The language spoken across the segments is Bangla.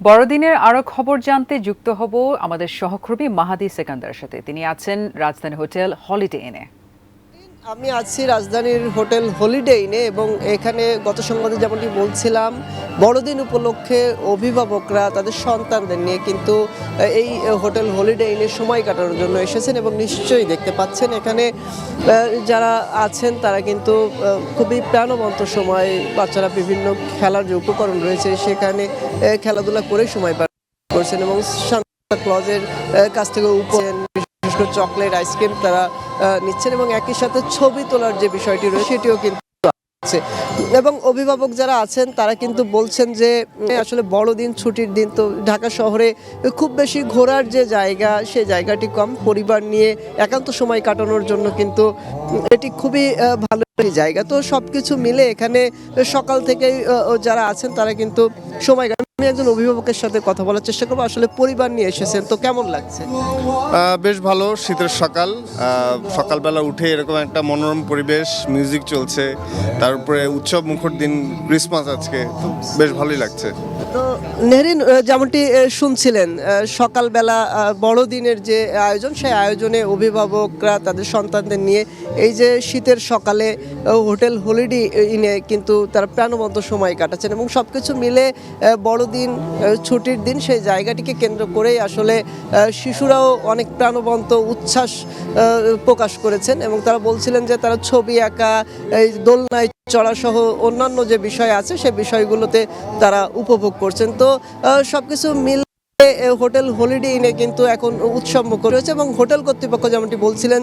বড়দিনের আরো খবর জানতে যুক্ত হব আমাদের সহকর্মী মাহাদি সেকান্দারের সাথে। তিনি আছেন রাজধানী হোটেল হলিডে ইনে। আমি আছি রাজধানীর হোটেল হলিডে ইনে এবং এখানে গত সংবাদে যেমনটি বলছিলাম, বড়দিন উপলক্ষে অভিভাবকরা তাদের সন্তানদের নিয়ে কিন্তু এই হোটেল হলিডে ইনে সময় কাটানোর জন্য এসেছেন এবং নিশ্চয়ই দেখতে পাচ্ছেন এখানে যারা আছেন তারা কিন্তু খুবই প্রাণবন্ত সময়, বাচ্চারা বিভিন্ন খেলার যে উপকরণ রয়েছে সেখানে খেলাধুলা করে সময় পার করছেন এবং সান্তা ক্লজের কাছ থেকে উপহার চকলেট আইসক্রিম তারা নিচ্ছেন এবং একই সাথে ছবি তোলার যে বিষয়টি রয়েছে সেটিও কিন্তু আছে। এবং অভিভাবক যারা আছেন তারা কিন্তু বলছেন যে আসলে বড়দিন ছুটির দিন, তো ঢাকা শহরে খুব বেশি ঘোরার যে জায়গা সেই জায়গাটি কম, পরিবার নিয়ে একান্ত সময় কাটানোর জন্য কিন্তু এটি খুবই ভালো জায়গা। তো সবকিছু মিলে এখানে সকাল থেকেই যারা আছেন তারা কিন্তু সময় আমি একজন অভিভাবকের সাথে কথা বলার চেষ্টা করবো। আসলে পরিবার নিয়ে এসেছেন, তো কেমন লাগছে? বেশ ভালো। শীতের সকালবেলা উঠে এরকম একটা মনোরম পরিবেশ, মিউজিক চলছে, তার উপরে উৎসব মুখর দিন, ক্রিসমাস আজকে, তো বেশ ভালোই লাগছে। তো নেহরিন, যেমনটি শুনছিলেন সকালবেলা বড়দিনের যে আয়োজন, সেই আয়োজনে অভিভাবকরা তাদের সন্তানদের নিয়ে এই যে শীতের সকালে হোটেল হলিডে ইনে কিন্তু তারা প্রাণবন্ত সময় কাটাচ্ছেন এবং সবকিছু মিলে বড়দিন ছুটির দিন সেই জায়গাটিকে কেন্দ্র করেই আসলে শিশুরাও অনেক প্রাণবন্ত উচ্ছ্বাস প্রকাশ করেছেন এবং তারা বলছিলেন যে তারা ছবি আঁকা, এই দোলনায় চড়া সহ অন্যান্য যে বিষয় আছে সেই বিষয়গুলোতে তারা উপভোগ করছেন। তো সবকিছু মিলে হোটেল হলিডে ইনে কিন্তু এখন উৎসব মুখর রয়েছে এবং হোটেল কর্তৃপক্ষ যেমনটি বলছিলেন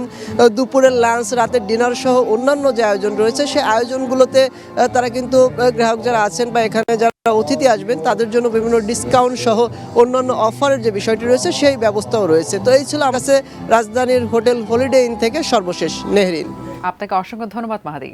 দুপুরের লাঞ্চ, রাতের ডিনার সহ অন্যান্য যে আয়োজন রয়েছে সেই আয়োজনগুলোতে তারা কিন্তু গ্রাহক যারা আছেন বা এখানে যারা অতিথি আসবেন তাদের জন্য বিভিন্ন ডিসকাউন্ট সহ অন্যান্য অফারের যে বিষয়টি রয়েছে সেই ব্যবস্থাও রয়েছে। তো এই ছিল আমার কাছে রাজধানীর হোটেল হলিডে ইন থেকে সর্বশেষ। নেহরিন, আপনাকে অসংখ্য ধন্যবাদ মাহাদি।